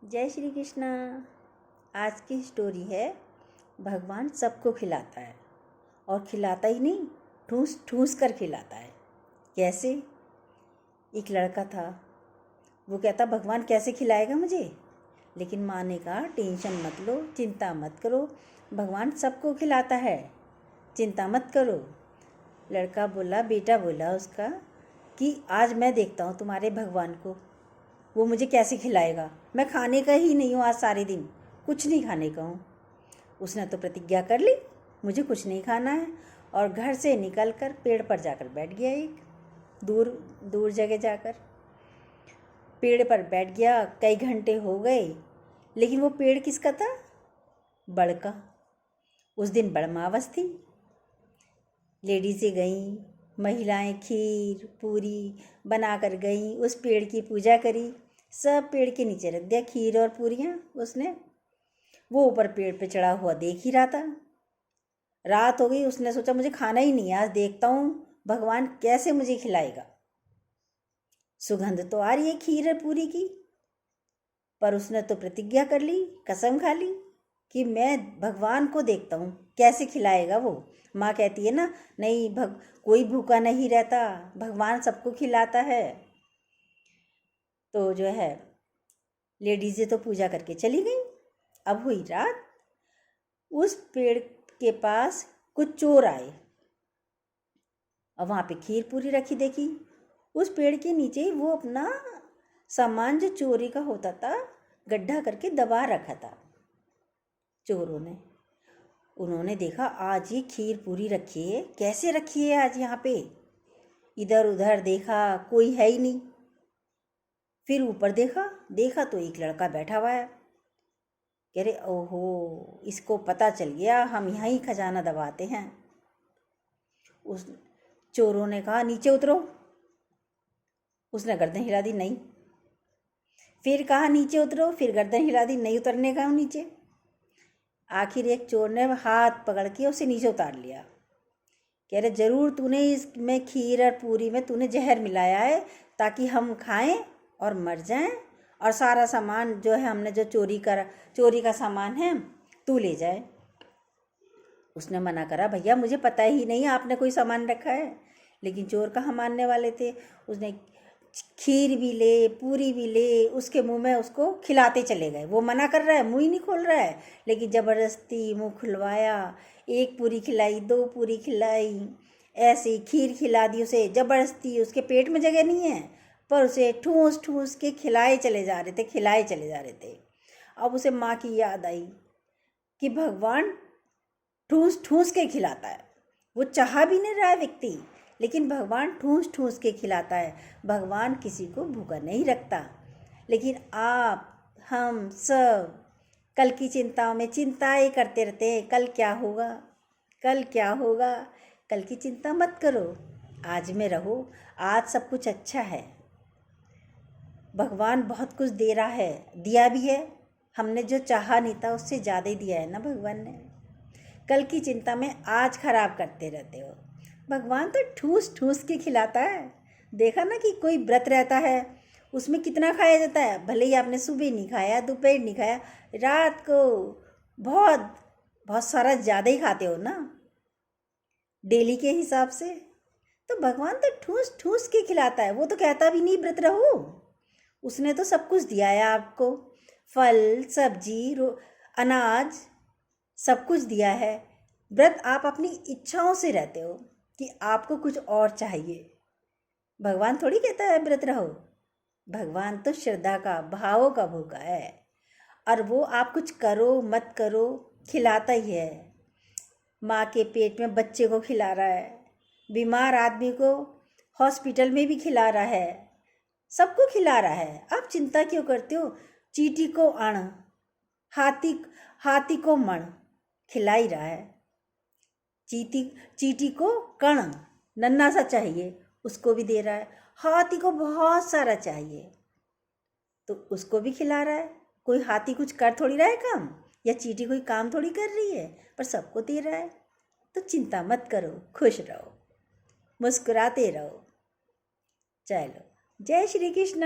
जय श्री कृष्णा। आज की स्टोरी है भगवान सबको खिलाता है और खिलाता ही नहीं, ठूस ठूस कर खिलाता है। कैसे? एक लड़का था, वो कहता भगवान कैसे खिलाएगा मुझे, लेकिन माँ ने कहा टेंशन मत लो, चिंता मत करो, भगवान सबको खिलाता है, चिंता मत करो। लड़का बोला, बेटा बोला उसका कि आज मैं देखता हूँ तुम्हारे भगवान को, वो मुझे कैसे खिलाएगा। मैं खाने का ही नहीं हूँ, आज सारे दिन कुछ नहीं खाने का हूँ। उसने तो प्रतिज्ञा कर ली मुझे कुछ नहीं खाना है, और घर से निकलकर पेड़ पर जाकर बैठ गया। एक दूर दूर जगह जाकर पेड़ पर बैठ गया। कई घंटे हो गए, लेकिन वो पेड़ किसका था? बड़ का। उस दिन बड़मावस थी। लेडीज़ें गईं, महिलाएं खीर पूरी बना कर गईं, उस पेड़ की पूजा करी, सब पेड़ के नीचे रख दिया खीर और पूरियाँ उसने। वो ऊपर पेड़ पे चढ़ा हुआ देख ही रहा था। रात हो गई, उसने सोचा मुझे खाना ही नहीं है, आज देखता हूँ भगवान कैसे मुझे खिलाएगा। सुगंध तो आ रही है खीर और पूरी की, पर उसने तो प्रतिज्ञा कर ली, कसम खा ली कि मैं भगवान को देखता हूँ कैसे खिलाएगा वो। माँ कहती है ना, नहीं कोई भूखा नहीं रहता, भगवान सबको खिलाता है। तो जो है लेडीज़ें तो पूजा करके चली गई। अब हुई रात, उस पेड़ के पास कुछ चोर आए और वहाँ पे खीर पूरी रखी देखी। उस पेड़ के नीचे वो अपना सामान जो चोरी का होता था गड्ढा करके दबा रखा था चोरों ने। उन्होंने देखा आज ये खीर पूरी रखी है, कैसे रखी है आज यहाँ पे। इधर उधर देखा, कोई है ही नहीं। फिर ऊपर देखा तो एक लड़का बैठा हुआ है। कह रहे ओहो, इसको पता चल गया, हम यहाँ ही खजाना दबाते हैं। उस चोरों ने कहा नीचे उतरो। उसने गर्दन हिला दी, नहीं। फिर कहा नीचे उतरो, फिर गर्दन हिला दी, नहीं उतरने का नीचे। आखिर एक चोर ने हाथ पकड़ के उसे नीचे उतार लिया। कह रहे जरूर तूने इसमें खीर और पूरी में तूने जहर मिलाया है ताकि हम खाएं और मर जाएं, और सारा सामान जो है हमने जो चोरी का सामान है तू ले जाए। उसने मना करा, भैया मुझे पता ही नहीं आपने कोई सामान रखा है। लेकिन चोर कहाँ मानने वाले थे। उसने खीर भी ले, पूरी भी ले, उसके मुंह में उसको खिलाते चले गए। वो मना कर रहा है, मुंह ही नहीं खोल रहा है, लेकिन ज़बरदस्ती मुंह खुलवाया। एक पूरी खिलाई, दो पूरी खिलाई, ऐसे ही खीर खिला दी उसे ज़बरदस्ती। उसके पेट में जगह नहीं है, पर उसे ठूस ठूस के खिलाए चले जा रहे थे। अब उसे माँ की याद आई कि भगवान ठूस ठूस के खिलाता है। वो चाह भी नहीं रहा है व्यक्ति, लेकिन भगवान ठूस ठूस के खिलाता है। भगवान किसी को भूखा नहीं रखता। लेकिन आप हम सब कल की चिंताओं में चिंताएं करते रहते हैं, कल क्या होगा, कल क्या होगा। कल की चिंता मत करो, आज में रहो। आज सब कुछ अच्छा है, भगवान बहुत कुछ दे रहा है, दिया भी है। हमने जो चाहा नहीं था उससे ज़्यादा ही दिया है ना भगवान ने। कल की चिंता में आज खराब करते रहते हो। भगवान तो ठूस ठूस के खिलाता है। देखा ना कि कोई व्रत रहता है, उसमें कितना खाया जाता है। भले ही आपने सुबह नहीं खाया, दोपहर नहीं खाया, रात को बहुत बहुत सारा ज़्यादा ही खाते हो ना डेली के हिसाब से। तो भगवान तो ठूस ठूस के खिलाता है। वो तो कहता भी नहीं व्रत रहो, उसने तो सब कुछ दिया है आपको, फल सब्जी अनाज सब कुछ दिया है। व्रत आप अपनी इच्छाओं से रहते हो कि आपको कुछ और चाहिए। भगवान थोड़ी कहता है व्रत रहो। भगवान तो श्रद्धा का, भावों का भूखा है, और वो आप कुछ करो मत करो खिलाता ही है। माँ के पेट में बच्चे को खिला रहा है, बीमार आदमी को हॉस्पिटल में भी खिला रहा है, सबको खिला रहा है। आप चिंता क्यों करते हो? चींटी को अण, हाथी को मण खिला ही रहा है। चींटी को कण नन्हा सा चाहिए, उसको भी दे रहा है। हाथी को बहुत सारा चाहिए, तो उसको भी खिला रहा है। कोई हाथी कुछ कर थोड़ी रहा है काम, या चींटी कोई काम थोड़ी कर रही है, पर सबको दे रहा है। तो चिंता मत करो, खुश रहो, मुस्कुराते रहो। चलो, जय श्री कृष्ण।